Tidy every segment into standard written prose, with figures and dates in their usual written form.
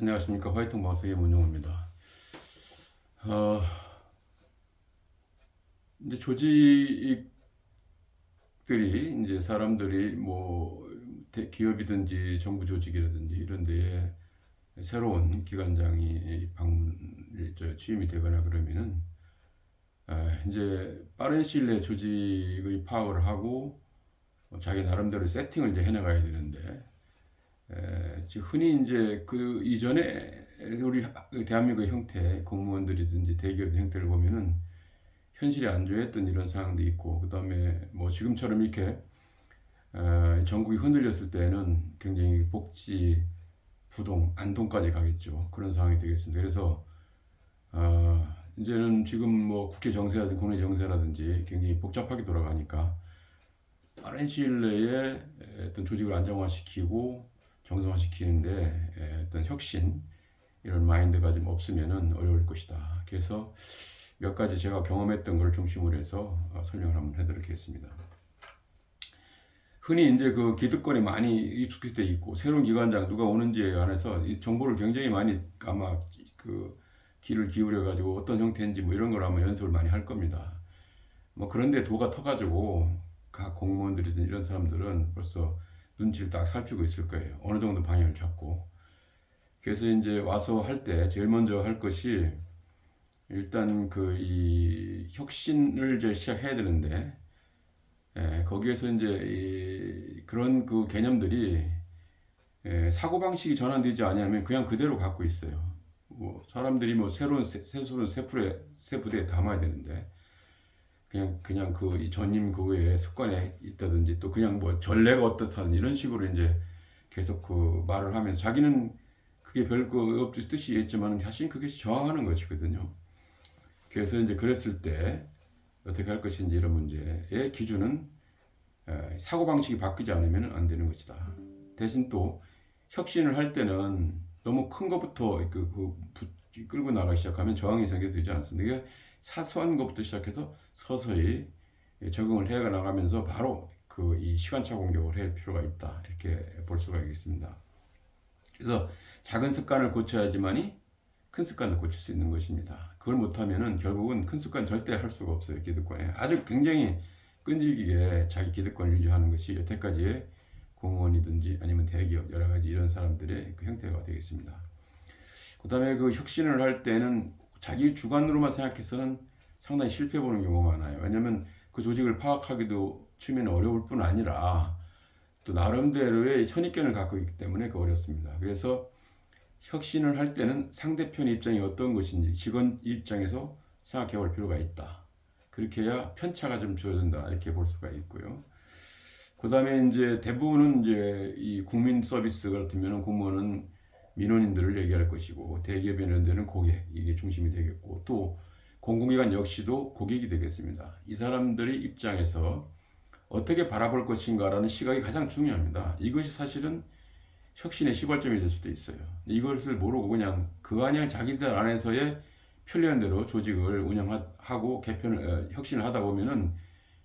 안녕하십니까. 화이팅 방송의 문용호입니다. 어, 이제 조직들이 이제 사람들이 뭐 기업이든지 정부 조직이라든지 이런 데에 새로운 기관장이 취임이 되거나 그러면은 이제 빠른 시일 내에 조직의 파악을 하고 자기 나름대로 세팅을 이제 해나가야 되는데 지금 흔히 이제 그 이전에 우리 대한민국의 형태, 공무원들이든지 대기업의 형태를 보면은 현실이 안좋았던 이런 상황도 있고, 그 다음에 뭐 지금처럼 이렇게 전국이 흔들렸을 때는 굉장히 복지, 부동, 안동까지 가겠죠. 그런 상황이 되겠습니다. 그래서 이제는 지금 뭐 국회 정세라든지 국내 정세라든지 굉장히 복잡하게 돌아가니까 빠른 시일 내에 어떤 조직을 안정화시키고 정상화시키는데 어떤 혁신 이런 마인드가 좀 없으면은 어려울 것이다. 그래서 몇 가지 제가 경험했던 걸 중심으로 해서 설명을 한번 해드리겠습니다. 흔히 이제 그 기득권에 많이 익숙해 있고 새로운 기관장 누가 오는지에 관해서 이 정보를 굉장히 많이 아마 그 귀를 기울여 가지고 어떤 형태인지 뭐 이런 걸 아마 연습을 많이 할 겁니다. 뭐 그런데 도가 터가지고 각 공무원들이든 이런 사람들은 벌써 눈치를 딱 살피고 있을 거예요. 어느 정도 방향을 잡고. 그래서 이제 와서 할 때 제일 먼저 할 것이 일단 그 이 혁신을 이제 시작해야 되는데 거기에서 이제 그런 그 개념들이 사고 방식이 전환되지 않으면 그냥 그대로 갖고 있어요. 뭐 사람들이 뭐 새로운 새수는 새 부대에 담아야 되는데 그냥 그 전임 그거에 습관에 있다든지 또 그냥 뭐 전례가 어떻다든 이런 식으로 이제 계속 그 말을 하면서 자기는 그게 별거 뜻이 있지만 사실 그게 저항하는 것이거든요. 그래서 이제 그랬을 때 어떻게 할 것인지 이런 문제의 기준은 사고방식이 바뀌지 않으면 안 되는 것이다. 대신 또 혁신을 할 때는 너무 큰 것부터 끌고 나가기 시작하면 저항이 생겨되지 않습니다. 이게 사소한 것부터 시작해서 서서히 적응을 해 나가면서 바로 그 이 시간차 공격을 할 필요가 있다. 이렇게 볼 수가 있겠습니다. 그래서 작은 습관을 고쳐야지만이 큰 습관을 고칠 수 있는 것입니다. 그걸 못하면은 결국은 큰 습관 절대 할 수가 없어요. 기득권에 아주 굉장히 끈질기게 자기 기득권을 유지하는 것이 여태까지의 공무원이든지 아니면 대기업 여러 가지 이런 사람들의 그 형태가 되겠습니다. 그 다음에 그 혁신을 할 때는 자기 주관으로만 생각해서는 상당히 실패해 보는 경우가 많아요. 왜냐하면 그 조직을 파악하기도 처음에는 어려울 뿐 아니라 또 나름대로의 선입견을 갖고 있기 때문에 그 어렵습니다. 그래서 혁신을 할 때는 상대편 입장이 어떤 것인지 직원 입장에서 생각해 볼 필요가 있다. 그렇게 해야 편차가 좀 줄어든다. 이렇게 볼 수가 있고요. 그 다음에 이제 대부분은 이제 이 국민 서비스 같으면 공무원은 민원인들을 얘기할 것이고 대기업 이런 데는 고객 이게 중심이 되겠고 또 공공기관 역시도 고객이 되겠습니다. 이 사람들의 입장에서 어떻게 바라볼 것인가라는 시각이 가장 중요합니다. 이것이 사실은 혁신의 시발점이 될 수도 있어요. 이것을 모르고 그냥 자기들 안에서의 편리한 대로 조직을 운영하고 개편을 혁신을 하다 보면은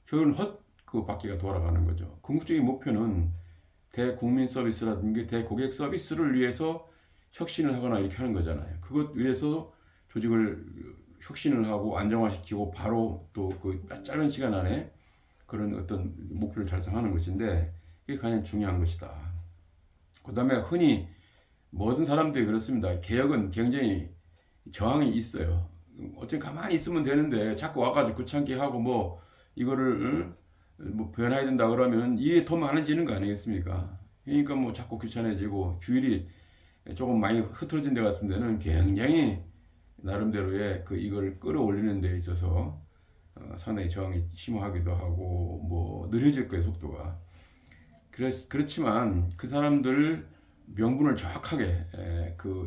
결국은 그 바퀴가 돌아가는 거죠. 궁극적인 목표는 대국민 서비스라든지 대고객 서비스를 위해서 혁신을 하거나 이렇게 하는 거잖아요. 그것 위해서 조직을 혁신을 하고 안정화시키고 바로 또 그 짧은 시간 안에 그런 어떤 목표를 달성하는 것인데 이게 가장 중요한 것이다. 그 다음에 흔히 모든 사람들이 그렇습니다. 개혁은 굉장히 저항이 있어요. 어쨌든 가만히 있으면 되는데 자꾸 와가지고 귀찮게 하고 뭐 이거를 뭐 변해야 된다 그러면 일이 더 많아지는 거 아니겠습니까? 그러니까 뭐 자꾸 귀찮아지고 주일이 조금 많이 흐트러진 데 같은 데는 굉장히 나름대로의 이걸 끌어올리는 데 있어서 상당히 저항이 심하기도 하고 뭐 느려질 거예요 속도가. 그렇지만 그 사람들 명분을 정확하게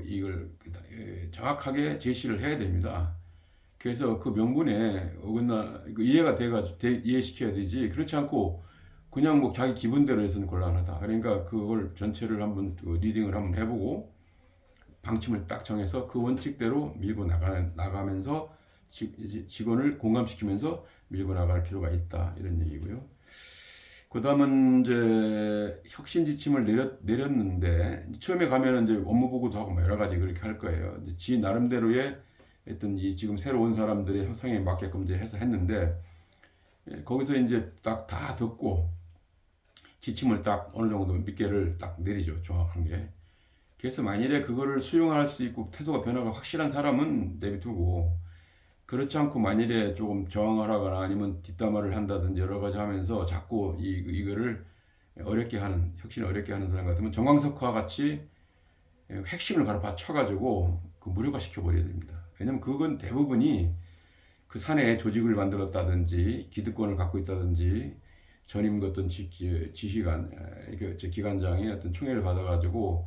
이걸 정확하게 제시를 해야 됩니다. 그래서 그 명분에 어긋나 이해가 이해시켜야 되지. 그렇지 않고 그냥 뭐 자기 기분대로 해서는 곤란하다. 그러니까 그걸 전체를 한번 리딩을 한번 해보고 방침을 딱 정해서 그 원칙대로 밀고 나가면서 직원을 공감시키면서 밀고 나갈 필요가 있다. 이런 얘기고요. 그다음은 이제 혁신 지침을 내렸는데 처음에 가면은 이제 업무 보고도 하고 뭐 여러 가지 그렇게 할 거예요. 이제 지 나름대로의 어떤 이 지금 새로 온 사람들의 형성에 맞게끔 이제 해서 했는데 거기서 이제 딱 다 듣고 지침을 딱 어느 정도 몇 개를 딱 내리죠. 정확한 게. 그래서 만일에 그거를 수용할 수 있고 태도가 변화가 확실한 사람은 내비두고 그렇지 않고 만일에 조금 저항을 하거나 아니면 뒷담화를 한다든지 여러 가지 하면서 자꾸 이거를 어렵게 하는, 혁신을 어렵게 하는 사람 같으면 정광석과 같이 핵심을 바로 받쳐가지고 그 무력화 시켜버려야 됩니다. 왜냐면 그건 대부분이 그 사내에 조직을 만들었다든지 기득권을 갖고 있다든지 전임 어떤 지휘관, 기관장의 어떤 총애를 받아가지고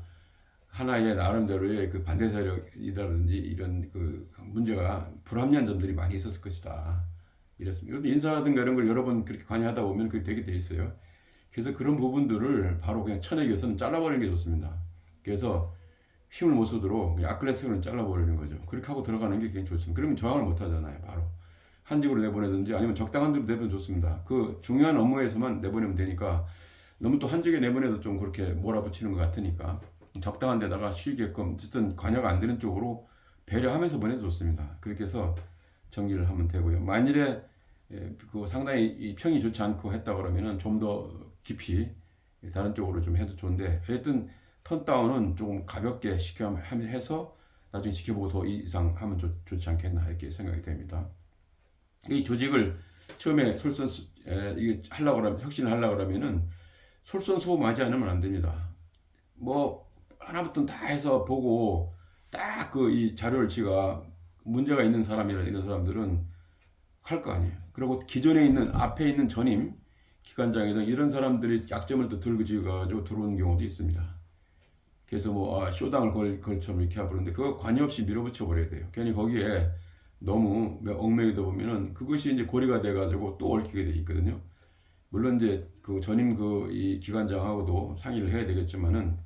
하나의 나름대로의 그 반대 세력이라든지 이런 그 문제가 불합리한 점들이 많이 있었을 것이다. 이랬습니다. 인사라든가 이런 걸 여러 번 그렇게 관여하다 보면 그렇게 되게 돼 있어요. 그래서 그런 부분들을 바로 그냥 쳐내기위해서는 잘라버리는 게 좋습니다. 그래서 힘을 못 쓰도록 아크레스를 잘라버리는 거죠. 그렇게 하고 들어가는 게 굉장히 좋습니다. 그러면 저항을 못 하잖아요. 바로. 한직으로 내보내든지 아니면 적당한 대로 내보내도 좋습니다. 그 중요한 업무에서만 내보내면 되니까 너무 또 한직에 내보내도 좀 그렇게 몰아붙이는 것 같으니까 적당한 데다가 쉬게끔 어쨌든 관여가 안 되는 쪽으로 배려하면서 보내도 좋습니다. 그렇게 해서 정리를 하면 되고요. 만일에 그 상당히 이 평이 좋지 않고 했다 그러면은 좀 더 깊이 다른 쪽으로 좀 해도 좋은데 하여튼 턴다운은 조금 가볍게 해서 나중에 지켜보고 더 이상 하면 좋지 않겠나 이렇게 생각이 됩니다. 이 조직을 처음에 이게 하려고 그러면 혁신을 하려고 그러면은 솔선수범하지 않으면 안 됩니다. 뭐 하나부터 다 해서 보고 딱 그 이 자료를 지가 문제가 있는 사람이나 이런 사람들은 할 거 아니에요. 그리고 기존에 있는 앞에 있는 전임 기관장이든 이런 사람들이 약점을 또 들고 지어가지고 들어오는 경우도 있습니다. 그래서 뭐 쇼당을 걸처럼 이렇게 해버리는데 그거 관여 없이 밀어붙여 버려야 돼요. 괜히 거기에 너무 얽매이다 보면은 그것이 이제 고리가 돼가지고 또 얽히게 돼 있거든요. 물론 이제 그 전임 이 기관장하고도 상의를 해야 되겠지만은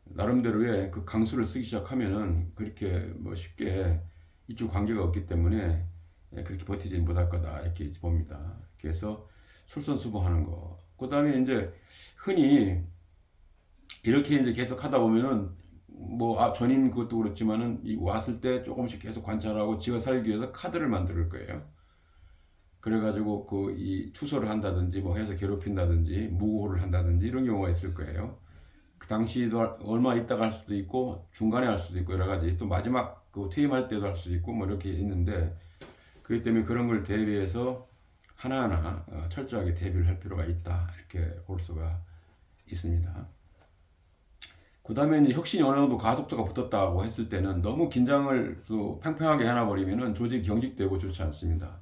나름대로의 그 강수를 쓰기 시작하면은 그렇게 뭐 쉽게 이쪽 관계가 없기 때문에 그렇게 버티지 못할 거다 이렇게 봅니다. 그래서 솔선수범하는 거. 그다음에 이제 흔히 이렇게 이제 계속 하다 보면은 뭐 전임 그것도 그렇지만은 왔을 때 조금씩 계속 관찰하고 지가 살기 위해서 카드를 만들 거예요. 그래가지고 그 이 추소를 한다든지 뭐 해서 괴롭힌다든지 무고를 한다든지 이런 경우가 있을 거예요. 그 당시도 얼마 있다가 할 수도 있고 중간에 할 수도 있고 여러 가지 또 마지막 그 퇴임할 때도 할 수도 있고 뭐 이렇게 있는데 그렇기 때문에 그런 걸 대비해서 하나하나 철저하게 대비를 할 필요가 있다 이렇게 볼 수가 있습니다. 그 다음에 이제 혁신이 어느 정도 가속도가 붙었다고 했을 때는 너무 긴장을 또 팽팽하게 해놔버리면은 조직이 경직되고 좋지 않습니다.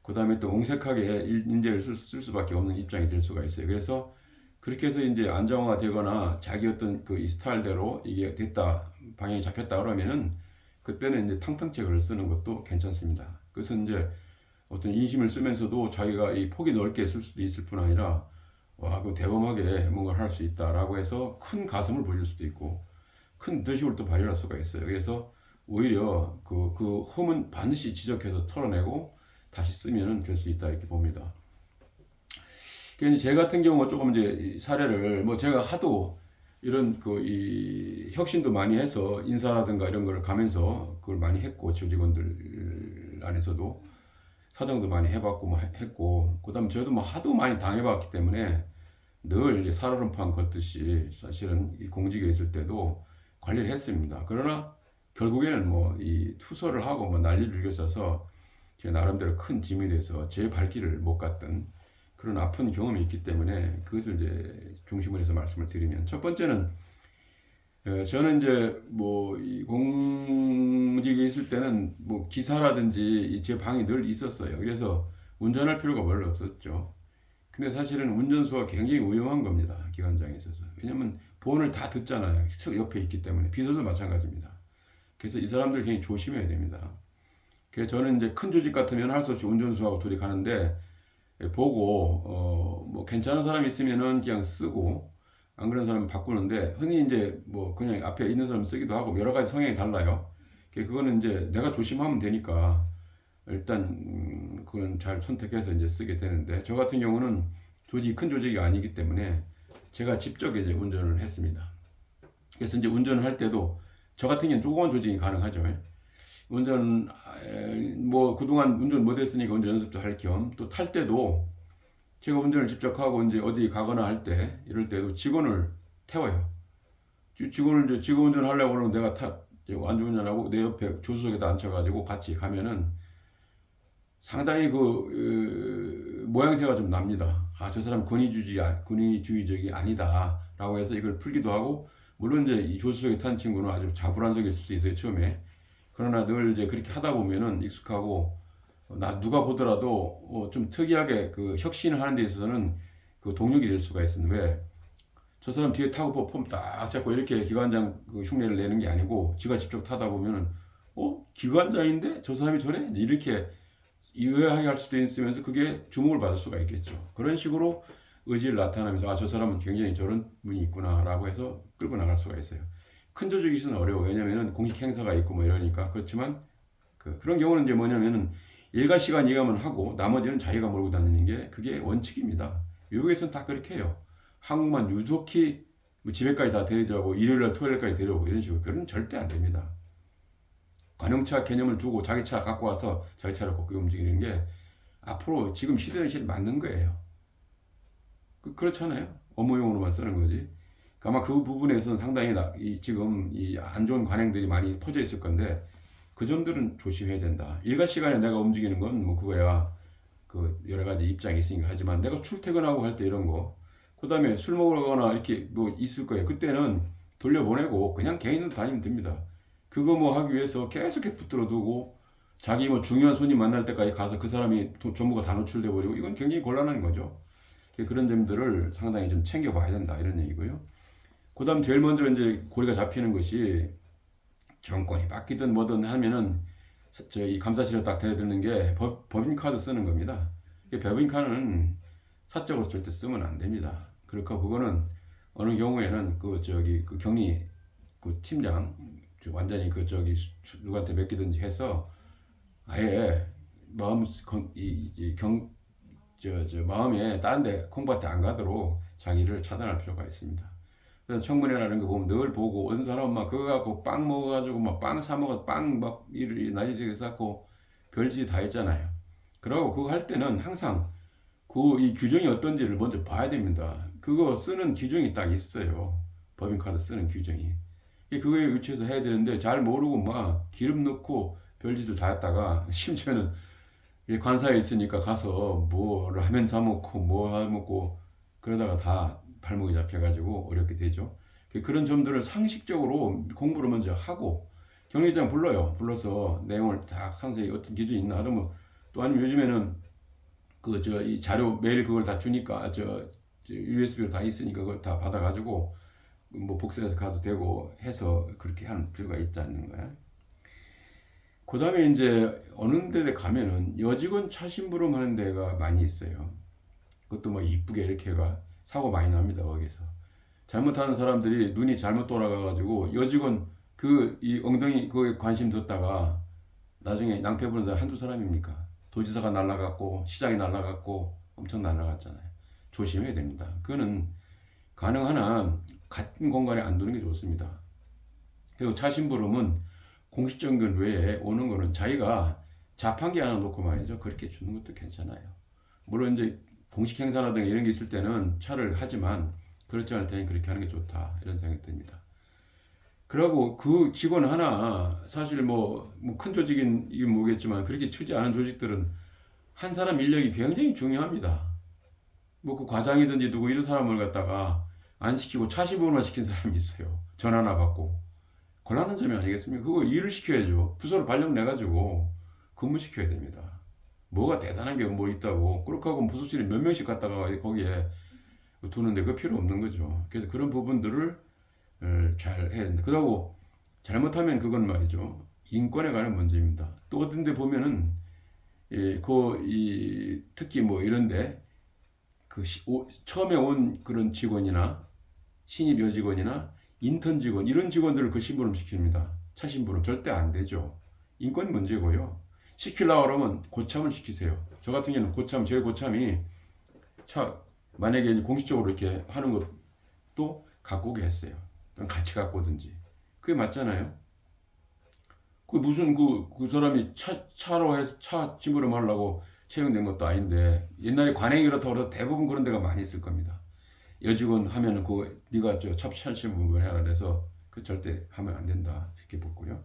그 다음에 또 옹색하게 인재를 쓸 수밖에 없는 입장이 될 수가 있어요. 그래서 그렇게 해서 이제 안정화가 되거나 자기 어떤 그 이 스타일대로 이게 됐다, 방향이 잡혔다 그러면은 그때는 이제 탕평책을 쓰는 것도 괜찮습니다. 그래서 이제 어떤 인심을 쓰면서도 자기가 이 폭이 넓게 쓸 수도 있을 뿐 아니라 와, 그 대범하게 뭔가를 할 수 있다라고 해서 큰 가슴을 보일 수도 있고 큰 리더십을 또 발휘할 수가 있어요. 그래서 오히려 그 흠은 반드시 지적해서 털어내고 다시 쓰면은 될 수 있다 이렇게 봅니다. 그래서 제 같은 경우 조금 이제 사례를 뭐 제가 하도 이런 이 혁신도 많이 해서 인사라든가 이런 거를 가면서 그걸 많이 했고 조직원들 안에서도 사정도 많이 해봤고 뭐 했고 그다음 저도 뭐 하도 많이 당해봤기 때문에 늘 이제 살얼음판 걷듯이 사실은 이 공직에 있을 때도 관리를 했습니다. 그러나 결국에는 뭐 이 투서를 하고 뭐 난리를 일으켜서 제 나름대로 큰 짐이 돼서 제 발길을 못 갔던 그런 아픈 경험이 있기 때문에 그것을 이제 중심으로 해서 말씀을 드리면 첫 번째는 저는 이제 뭐 이 공직에 있을 때는 뭐 기사라든지 제 방이 늘 있었어요. 그래서 운전할 필요가 별로 없었죠. 근데 사실은 운전수가 굉장히 위험한 겁니다. 기관장에 있어서. 왜냐면 본을 다 듣잖아요. 옆에 있기 때문에. 비서도 마찬가지입니다. 그래서 이 사람들 굉장히 조심해야 됩니다. 그래서 저는 이제 큰 조직 같으면 할 수 없이 운전수하고 둘이 가는데 보고 뭐 괜찮은 사람이 있으면은 그냥 쓰고 안 그런 사람은 바꾸는데 흔히 이제 뭐 그냥 앞에 있는 사람 쓰기도 하고 여러 가지 성향이 달라요. 그거는 이제 내가 조심하면 되니까 일단 그건 잘 선택해서 이제 쓰게 되는데 저 같은 경우는 조직이 큰 조직이 아니기 때문에 제가 직접 이제 운전을 했습니다. 그래서 이제 운전을 할 때도 저 같은 경우는 조그만 조직이 가능하죠. 운전 뭐 그동안 운전 못했으니까 운전 연습도 할 겸 또 탈 때도 제가 운전을 직접 하고 이제 어디 가거나 할 때 이럴 때도 직원을 태워요. 직원을 이제 직원 운전하려고 그러면 내가 안전운전하고 내 옆에 조수석에다 앉혀가지고 같이 가면은 상당히 모양새가 좀 납니다. 아, 저 사람 권위주의적이 아니다라고 해서 이걸 풀기도 하고, 물론 이제 이 조수석에 탄 친구는 아주 자불안석일 수도 있어요, 처음에. 그러나 늘 이제 그렇게 하다 보면은 익숙하고, 누가 보더라도 좀 특이하게 그 혁신을 하는 데 있어서는 그 동력이 될 수가 있습니다. 왜? 저 사람 뒤에 타고 폼 딱 잡고 이렇게 기관장 그 흉내를 내는 게 아니고, 지가 직접 타다 보면은, 기관장인데? 저 사람이 저래? 이렇게 의아하게 할 수도 있으면서 그게 주목을 받을 수가 있겠죠. 그런 식으로 의지를 나타내면서, 아, 저 사람은 굉장히 저런 분이 있구나라고 해서 끌고 나갈 수가 있어요. 큰 조직이 있으면 어려워. 왜냐면은 공식 행사가 있고 뭐 이러니까. 그렇지만 그런 경우는 이제 뭐냐면은 일과 시간 이감을 하고 나머지는 자기가 몰고 다니는 게 그게 원칙입니다. 미국에서는 다 그렇게 해요. 한국만 유독히 뭐 집에까지 다 데려가고 일요일날 토요일까지 데려오고 이런 식으로. 그건 절대 안 됩니다. 관용차 개념을 두고 자기 차 갖고 와서 자기 차를 걷고 움직이는 게 앞으로 지금 시대에 맞는 거예요. 그렇잖아요. 업무용으로만 쓰는 거지. 아마 그 부분에서는 상당히 지금 이 안 좋은 관행들이 많이 퍼져 있을 건데, 그 점들은 조심해야 된다. 일과 시간에 내가 움직이는 건 뭐 그거야 그 여러 가지 입장이 있으니까 하지만, 내가 출퇴근하고 할 때 이런 거, 그 다음에 술 먹으러 가거나 이렇게 뭐 있을 거예요. 그때는 돌려보내고 그냥 개인으로 다니면 됩니다. 그거 뭐 하기 위해서 계속 이렇게 붙들어 두고 자기 뭐 중요한 손님 만날 때까지 가서 그 사람이 전부가 다 노출돼 버리고, 이건 굉장히 곤란한 거죠. 그런 점들을 상당히 좀 챙겨봐야 된다, 이런 얘기고요. 그 다음 제일 먼저 이제 고리가 잡히는 것이, 정권이 바뀌든 뭐든 하면은 저희 감사실에 딱 대드는 게 법인카드 쓰는 겁니다. 법인카드는 사적으로 절대 쓰면 안 됩니다. 그렇고 그거는 어느 경우에는 그 격리 그 팀장 완전히 누구한테 맡기든지 해서 아예 마음에 다른 데 공부한테 안 가도록 자기를 차단할 필요가 있습니다. 그래서 청문회라는 거 보면 늘 보고, 어떤 사람은 막 그거 갖고 빵 먹어가지고 막 빵 사 먹어, 빵 막 이를 난리지게 쌓고 별짓 다 했잖아요. 그러고 그거 할 때는 항상 이 규정이 어떤지를 먼저 봐야 됩니다. 그거 쓰는 규정이 딱 있어요. 법인카드 쓰는 규정이. 그거에 의치해서 해야 되는데 잘 모르고 막 기름 넣고 별짓을 다 했다가, 심지어는 관사에 있으니까 가서 뭐를 하면 사 먹고 뭐 하 먹고 그러다가 다 발목이 잡혀가지고 어렵게 되죠. 그런 점들을 상식적으로 공부를 먼저 하고, 경리장 불러서 내용을 다 상세히 어떤 기준이 있나 하면, 또 아니면 요즘에는 이 자료 매일 그걸 다 주니까 USB로 다 있으니까 그걸 다 받아가지고 뭐 복사해서 가도 되고 해서 그렇게 하는 필요가 있지 않는가. 그 다음에 이제 어느 데 가면은 여직원 차 심부름 하는 데가 많이 있어요. 그것도 뭐 이쁘게 이렇게 해가 사고 많이 납니다. 거기서 잘못하는 사람들이 눈이 잘못 돌아가가지고 여직원 이 엉덩이 그거에 관심 뒀다가 나중에 낭패 부는 사람 한두 사람입니까? 도지사가 날라갔고 시장이 날라갔고 엄청 날라갔잖아요. 조심해야 됩니다. 그거는 가능한 한 같은 공간에 안 두는 게 좋습니다. 그리고 차 심부름은 공식적인 외에 오는 거는 자기가 자판기 하나 놓고 말이죠. 그렇게 주는 것도 괜찮아요. 물론 이제 공식 행사라든가 이런 게 있을 때는 차를 하지만, 그렇지 않을 때는 그렇게 하는 게 좋다, 이런 생각이 듭니다. 그리고 그 직원 하나, 사실 큰 조직인 이건 모르겠지만 그렇게 크지 않은 조직들은 한 사람 인력이 굉장히 중요합니다. 그 과장이든지 누구 이런 사람을 갖다가 안 시키고 차 심부름만 시킨 사람이 있어요. 전화나 받고. 곤란한 점이 아니겠습니까? 그거 일을 시켜야죠. 부서를 발령 내가지고 근무시켜야 됩니다. 뭐가 대단한 게 뭐 있다고. 그렇게 하고 부서실에 몇 명씩 갔다가 거기에 두는데 그 필요 없는 거죠. 그래서 그런 부분들을 잘 해야 된다. 그러고 잘못하면 그건 말이죠. 인권에 관한 문제입니다. 또 어떤 데 보면은 특히 뭐 이런데 처음에 온 그런 직원이나 신입 여직원이나 인턴 직원 이런 직원들을 그 심부름 시킵니다. 차 심부름 절대 안 되죠. 인권 문제고요. 시키려고 그러면 고참을 시키세요. 저 같은 경우는 제일 고참이 만약에 이제 공식적으로 이렇게 하는 것도 갖고 오게 했어요. 그냥 같이 갖고 오든지. 그게 맞잖아요. 그 무슨 그 사람이 차로 해서 차 심부름하려고 채용된 것도 아닌데 옛날에 관행이 그렇다고 해서 대부분 그런 데가 많이 있을 겁니다. 여직원 하면은 그 네가 저 차심 부분 해라 그래서 그 절대 하면 안 된다 이렇게 보고요.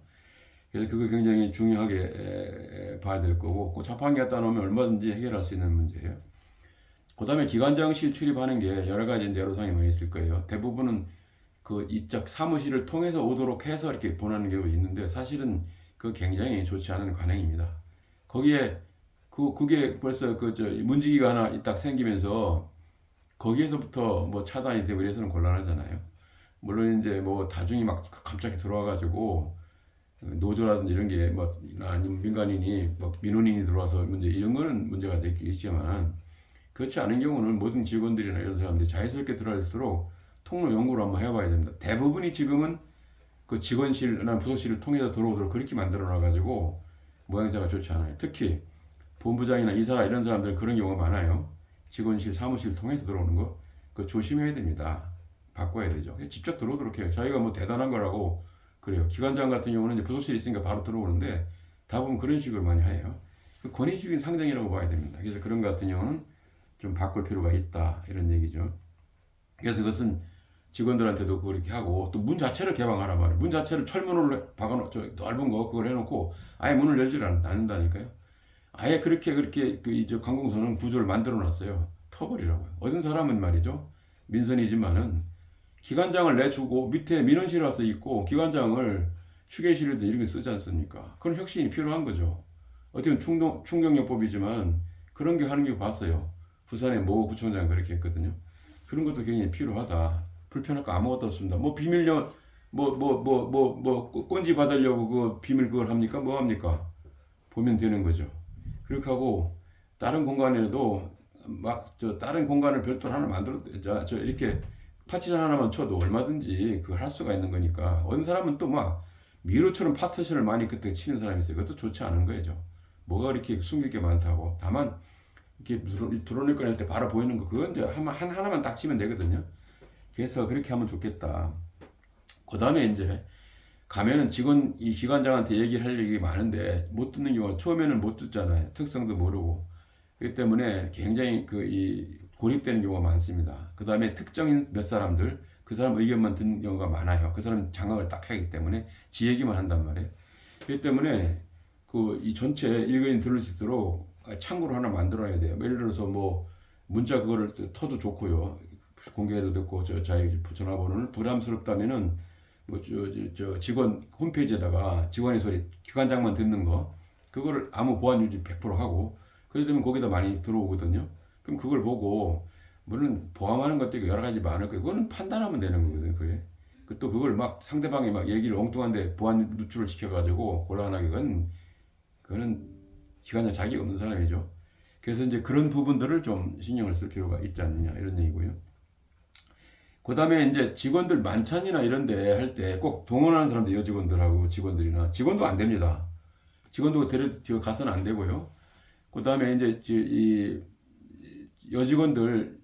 그래서 그거 굉장히 중요하게 봐야 될 거고 그 자판기 갖다 놓으면 얼마든지 해결할 수 있는 문제예요. 그다음에 기관장실 출입하는 게 여러 가지 이제 애로사항이 많이 있을 거예요. 대부분은 그 이쪽 사무실을 통해서 오도록 해서 이렇게 보내는 경우가 있는데 사실은 그 굉장히 좋지 않은 관행입니다. 거기에 그게 벌써 그 저 문지기가 하나 딱 생기면서 거기에서부터 뭐 차단이 되고 이래서는 곤란하잖아요. 물론 이제 뭐 다중이 막 갑자기 들어와가지고 노조라든지 이런 게 뭐 아니면 민간인이 뭐 민원인이 들어와서 문제 이런 거는 문제가 되겠지만 그렇지 않은 경우는 모든 직원들이나 이런 사람들이 자연스럽게 들어갈수록 통로 연구를 한번 해봐야 됩니다. 대부분이 지금은 그 직원실이나 부서실을 통해서 들어오도록 그렇게 만들어 놔가지고 모양새가 좋지 않아요. 특히 본부장이나 이사 이런 사람들은 그런 경우가 많아요. 직원실, 사무실 통해서 들어오는 거, 그거 조심해야 됩니다. 바꿔야 되죠. 직접 들어오도록 해요. 자기가 뭐 대단한 거라고 그래요. 기관장 같은 경우는 이제 부서실에 있으니까 바로 들어오는데 대부분 그런 식으로 많이 해요. 그 권위주의 상정이라고 봐야 됩니다. 그래서 그런 것 같은 경우는 좀 바꿀 필요가 있다 이런 얘기죠. 그래서 그것은 직원들한테도 그렇게 하고 또 문 자체를 개방하라 말이에요. 문 자체를 철문으로 박아놓 저 넓은 거 그걸 해놓고 아예 문을 열지 않는다니까요. 아예 그렇게 그 이제 관공서는 구조를 만들어 놨어요. 터버리라고요. 어떤 사람은 말이죠. 민선이지만은 기관장을 내주고 밑에 민원실 와서 있고 기관장을 휴게실에도 이렇게 쓰지 않습니까? 그런 혁신이 필요한 거죠. 어떻게 보면 충격요법이지만 그런 게 하는 게 봤어요. 부산의 모 구청장 그렇게 했거든요. 그런 것도 굉장히 필요하다. 불편할 거 아무것도 없습니다. 뭐 비밀요 꼰지 받으려고 그 비밀 그걸 합니까? 뭐 합니까? 보면 되는 거죠. 그렇게 하고 다른 공간에도 막 저 다른 공간을 별도로 하나 만들어 저 이렇게 파티션 하나만 쳐도 얼마든지 그걸 할 수가 있는 거니까 어떤 사람은 또 막 미로처럼 파티션을 많이 그때 치는 사람이 있어요. 그것도 좋지 않은 거죠. 뭐가 그렇게 숨길 게 많다고. 다만 이렇게 드론을 꺼낼 때 바로 보이는 거 그건 이제 하나만 딱 치면 되거든요. 그래서 그렇게 하면 좋겠다. 그 다음에 이제 가면은 이 기관장한테 얘기를 할 얘기 많은데 못 듣는 경우가 처음에는 못 듣잖아요. 특성도 모르고. 그렇기 때문에 굉장히 고립되는 경우가 많습니다. 그 다음에 특정인 몇 사람들, 그 사람 의견만 듣는 경우가 많아요. 그 사람 장악을 딱 하기 때문에 지 얘기만 한단 말이에요. 그렇기 때문에 이 전체 일거인 들을 수 있도록 창구를 하나 만들어야 돼요. 예를 들어서 뭐 문자 그거를 터도 좋고요. 공개해도 됐고 자기 전화번호는 부담스럽다면은 뭐 직원 홈페이지에다가 직원의 소리 기관장만 듣는 거 그거를 아무 보안 유지 100% 하고 그러다 보면 거기다 많이 들어오거든요. 그럼 그걸 보고 물론 보안하는 것도 여러 가지 많을 거예요. 그거는 판단하면 되는 거거든요. 그래. 또 그걸 막 상대방이 막 얘기를 엉뚱한데 보안 누출을 시켜가지고 곤란하게 그거는 기관장 자격이 없는 사람이죠. 그래서 이제 그런 부분들을 좀 신경을 쓸 필요가 있지 않느냐 이런 얘기고요. 그 다음에 이제 직원들 만찬이나 이런 데 할 때 꼭 동원하는 사람들 여직원들하고 직원들이나 직원도 안 됩니다. 직원도 뒤에 가서는 안 되고요. 그 다음에 이제 이 여직원들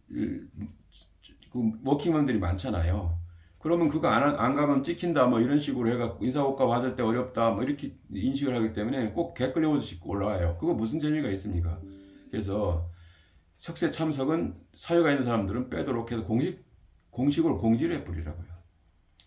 그 워킹맘들이 많잖아요. 그러면 그거 안 가면 찍힌다 뭐 이런 식으로 해갖고 인사고과 받을 때 어렵다 뭐 이렇게 인식을 하기 때문에 꼭 댓글 내어서 올라와요. 그거 무슨 재미가 있습니까? 그래서 석세 참석은 사유가 있는 사람들은 빼도록 해서 공식으로 공지를 해버리라고요.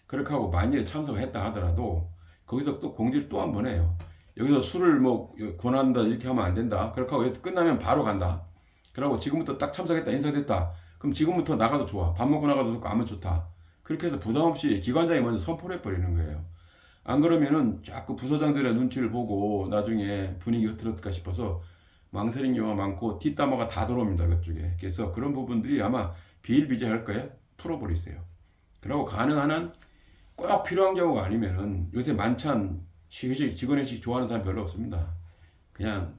그렇게 하고 만일에 참석했다 하더라도 거기서 또 공지를 또 한 번 해요. 여기서 술을 뭐 권한다 이렇게 하면 안 된다. 그렇게 하고 끝나면 바로 간다. 그러고 지금부터 딱 참석했다 인사됐다. 그럼 지금부터 나가도 좋아. 밥 먹고 나가도 좋고 아무 좋다. 그렇게 해서 부담 없이 기관장이 먼저 선포를 해버리는 거예요. 안 그러면은 자꾸 부서장들의 눈치를 보고 나중에 분위기 흐트러질까 싶어서 망설인 경우가 많고 뒷담화가 다 들어옵니다. 그쪽에. 그래서 그런 부분들이 아마 비일비재할 거예요. 풀어버리세요. 그리고 가능한 한 꼭 필요한 경우가 아니면은 요새 만찬 직원회식 좋아하는 사람 별로 없습니다. 그냥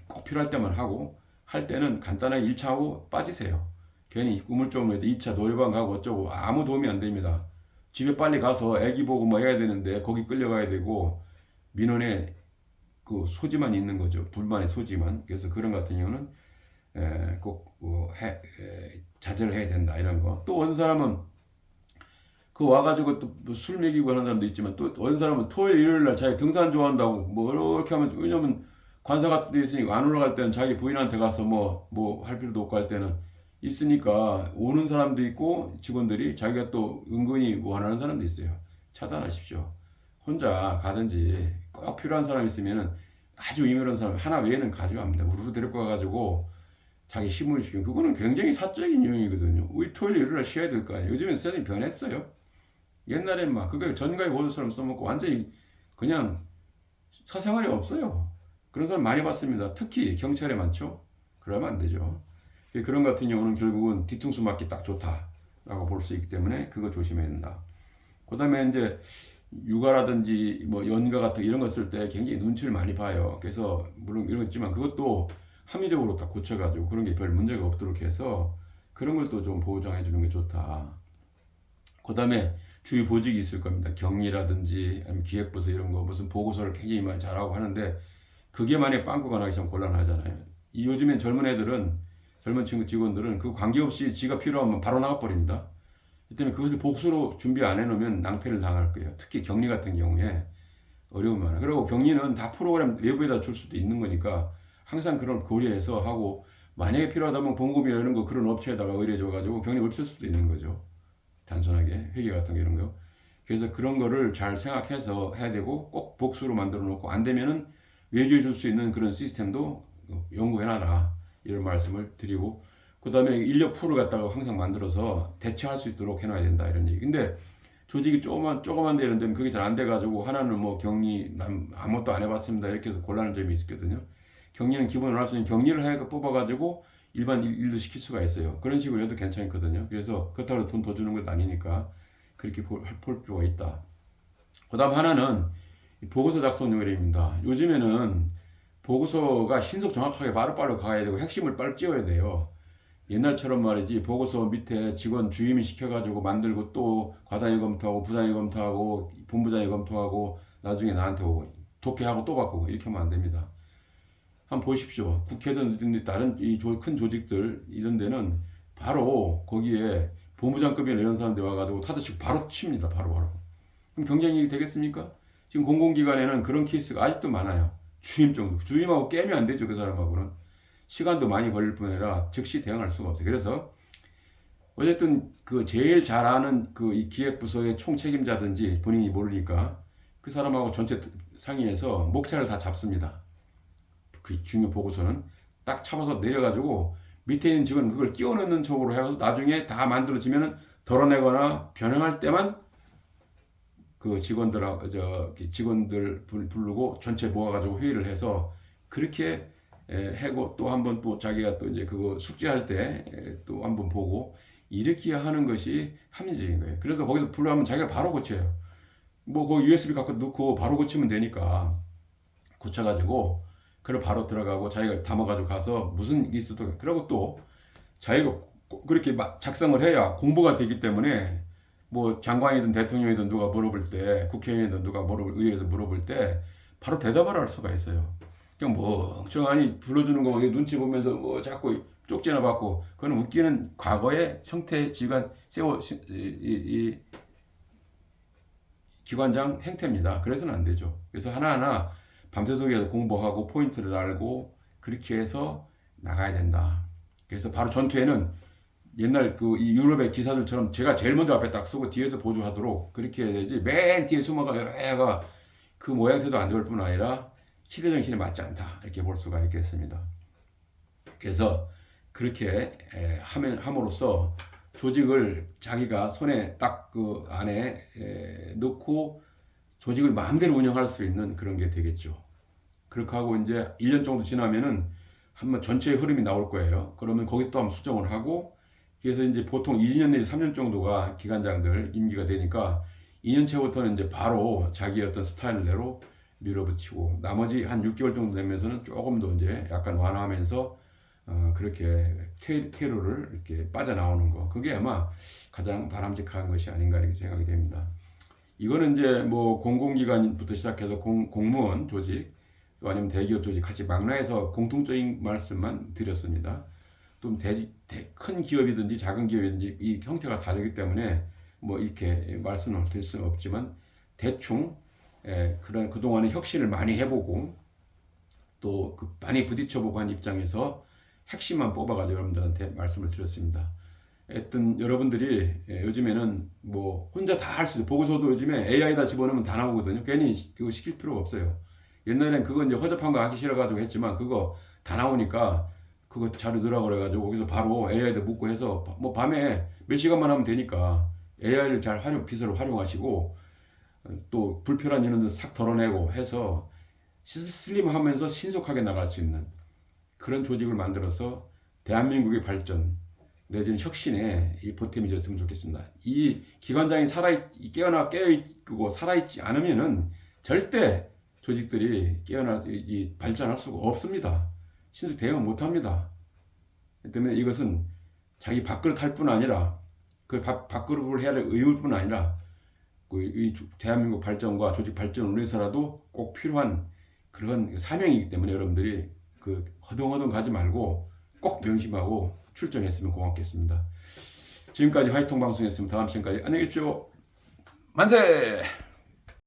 꼭 필요할 때만 하고 할 때는 간단하게 1차 하고 빠지세요. 괜히 우물쭈물 2차 노래방 가고 어쩌고 아무 도움이 안 됩니다. 집에 빨리 가서 애기 보고 뭐 해야 되는데 거기 끌려가야 되고 민원에 그 소지만 있는 거죠. 불만의 소지만. 그래서 그런 같은 경우는 꼭 자제를 해야 된다 이런 거. 또 어떤 사람은 그 와가지고 또 술 먹이고 하는 사람도 있지만 또 어떤 사람은 토요일 일요일 날 자기 등산 좋아한다고 뭐 이렇게 하면 왜냐면 관사 같은 데 있으니까 안 올라갈 때는 자기 부인한테 가서 뭐 할 필요도 없고 할 때는 있으니까 오는 사람도 있고 직원들이 자기가 또 은근히 뭐 원하는 사람도 있어요. 차단하십시오. 혼자 가든지 꼭 필요한 사람 있으면은 아주 이멸한 사람 하나 외에는 가져야 합니다. 우르르 데리고 가가지고 자기 심부름 시키면 그거는 굉장히 사적인 유형이거든요. 우리 토요일 일요일 쉬어야 될 거 아니에요. 요즘엔 세상이 변했어요. 옛날엔 막 그거 전가에 보도처럼 써먹고 완전히 그냥 사생활이 없어요. 그런 사람 많이 봤습니다. 특히 경찰에 많죠. 그러면 안 되죠. 그런 같은 경우는 결국은 뒤통수 맞기 딱 좋다라고 볼 수 있기 때문에 그거 조심해야 된다. 그 다음에 이제 육아라든지 뭐 연가 같은 이런 거 쓸 때 굉장히 눈치를 많이 봐요. 그래서 물론 이런 거 있지만 그것도 합리적으로 딱 고쳐가지고 그런 게 별 문제가 없도록 해서 그런 걸 또 좀 보장해 주는 게 좋다. 그 다음에 주요 보직이 있을 겁니다. 경리라든지 아니면 기획부서 이런 거 무슨 보고서를 굉장히 많이 잘하고 하는데 그게 만약에 빵꾸가 나기 참 곤란하잖아요. 이 요즘엔 젊은 애들은 젊은 친구 직원들은 그 관계없이 지가 필요하면 바로 나가버립니다. 이 때문에 그것을 복수로 준비 안 해놓으면 낭패를 당할 거예요. 특히 격리 같은 경우에 어려움이 많아요. 그리고 격리는 다 프로그램 외부에다 줄 수도 있는 거니까 항상 그런 고려해서 하고 만약에 필요하다면 봉급이나 이런 거 그런 업체에다가 의뢰줘가지고 격리 없앨 수도 있는 거죠. 단순하게 회계 같은 거 이런 거. 그래서 그런 거를 잘 생각해서 해야 되고 꼭 복수로 만들어 놓고 안 되면은 외주해 줄 수 있는 그런 시스템도 연구해놔라 이런 말씀을 드리고 그 다음에 인력 풀을 갖다가 항상 만들어서 대체할 수 있도록 해놔야 된다 이런 얘기. 근데 조직이 조그만 데 이런 데는 그게 잘 안 돼가지고 하나는 뭐 격리 아무것도 안 해봤습니다 이렇게 해서 곤란한 점이 있었거든요. 격리는 기본으로 할 수 있는 격리를 해 뽑아가지고 일반 일도 시킬 수가 있어요. 그런 식으로 해도 괜찮거든요. 그래서 그렇다고 돈 더 주는 것도 아니니까 그렇게 볼 필요가 있다. 그 다음 하나는 보고서 작성 요령입니다. 요즘에는 보고서가 신속 정확하게 바로바로 가야 되고 핵심을 빨리 찌워야 돼요. 옛날처럼 말이지 보고서 밑에 직원 주임이 시켜가지고 만들고 또 과장이 검토하고 부장이 검토하고 본부장이 검토하고 나중에 나한테 오고 독해하고 또 바꾸고 이렇게 하면 안 됩니다. 한번 보십시오. 국회든 다른 큰 조직들 이런 데는 바로 거기에 본부장급이나 이런 사람들 와가지고 타드치고 바로 칩니다. 바로. 그럼 경쟁이 되겠습니까? 지금 공공기관에는 그런 케이스가 아직도 많아요. 주임 정도. 주임하고 깨면 안 되죠. 그 사람하고는. 시간도 많이 걸릴 뿐 아니라 즉시 대응할 수가 없어요. 그래서 어쨌든 그 제일 잘 아는 그 이 기획부서의 총책임자든지 본인이 모르니까 그 사람하고 전체 상의해서 목차를 다 잡습니다. 그 중요 보고서는 딱 잡아서 내려가지고 밑에 있는 직원은 그걸 끼워 넣는 쪽으로 해서 나중에 다 만들어지면은 덜어내거나 변형할 때만 그 직원들 부르고 전체 모아가지고 회의를 해서 그렇게 하고 또 한번 또 자기가 또 이제 그거 숙제할 때 또 한번 보고 이렇게 하는 것이 합리적인 거예요. 그래서 거기서 불러하면 자기가 바로 고쳐요. 뭐 그 USB 갖고 넣고 바로 고치면 되니까 고쳐가지고 그걸 바로 들어가고 자기가 담아가지고 가서 무슨 게 있어도 그러고 또 자기가 그렇게 작성을 해야 공부가 되기 때문에 뭐 장관이든 대통령이든 누가 물어볼 때 국회의원이든 누가 의회에서 물어볼 때 바로 대답을 할 수가 있어요. 그냥 멍청하니 불러주는 거 눈치 보면서 뭐 자꾸 쪽지나 받고 그건 웃기는 과거의 형태 이 기관장 행태입니다. 그래서는 안 되죠. 그래서 하나하나 밤새도록 공부하고 포인트를 알고 그렇게 해서 나가야 된다. 그래서 바로 전투에는 옛날 이 유럽의 기사들처럼 제가 제일 먼저 앞에 딱 쓰고 뒤에서 보조하도록 그렇게 해야 되지 맨 뒤에 숨어가 애가 그 모양새도 안 좋을 뿐 아니라 시대 정신에 맞지 않다 이렇게 볼 수가 있겠습니다. 그래서 그렇게 함으로써 조직을 자기가 손에 딱 그 안에 넣고 조직을 마음대로 운영할 수 있는 그런 게 되겠죠. 그렇게 하고 이제 1년 정도 지나면은 한번 전체의 흐름이 나올 거예요. 그러면 거기 또 한번 수정을 하고 그래서 이제 보통 2년 내지 3년 정도가 기관장들 임기가 되니까 2년 차부터는 이제 바로 자기의 어떤 스타일대로 밀어붙이고 나머지 한 6개월 정도 되면서는 조금 더 이제 약간 완화하면서 그렇게 퇴로를 이렇게 빠져나오는 거 그게 아마 가장 바람직한 것이 아닌가 이렇게 생각이 됩니다. 이거는 이제 뭐 공공기관부터 시작해서 공무원 조직 또 아니면 대기업 조직 같이 망라해서 공통적인 말씀만 드렸습니다. 또 큰 기업이든지 작은 기업이든지 이 형태가 다르기 때문에 뭐 이렇게 말씀을 드릴 수는 없지만 대충 그런 그동안에 혁신을 많이 해보고 또 많이 부딪혀보고 한 입장에서 핵심만 뽑아가지고 여러분들한테 말씀을 드렸습니다. 하여튼 여러분들이 요즘에는 뭐 혼자 다 할 수 있어요. 보고서도 요즘에 AI에다 집어넣으면 다 나오거든요. 괜히 그거 시킬 필요가 없어요. 옛날엔 그거 이제 허접한 거 하기 싫어가지고 했지만 그거 다 나오니까 그거 자료 넣으라고 그래가지고 거기서 바로 AI에다 묻고 해서 뭐 밤에 몇 시간만 하면 되니까 AI를 잘 비서로 활용하시고 또 불필요한 인원들 싹 덜어내고 해서 슬림하면서 신속하게 나갈 수 있는 그런 조직을 만들어서 대한민국의 발전 내지는 혁신에 이 보탬이 되었으면 좋겠습니다. 이 기관장이 깨어있고 살아있지 않으면은 절대 조직들이 발전할 수가 없습니다. 신속 대응 못합니다. 때문에 이것은 자기 밥그릇 할 뿐 아니라 그 밥그릇을 해야 될 의무뿐 아니라 이 대한민국 발전과 조직 발전을 위해서라도 꼭 필요한 그런 사명이기 때문에 여러분들이 그 허둥허둥 가지 말고 꼭 명심하고 출정했으면 고맙겠습니다. 지금까지 화이통 방송이었습니다. 다음 시간까지 안녕히 계십시오. 만세!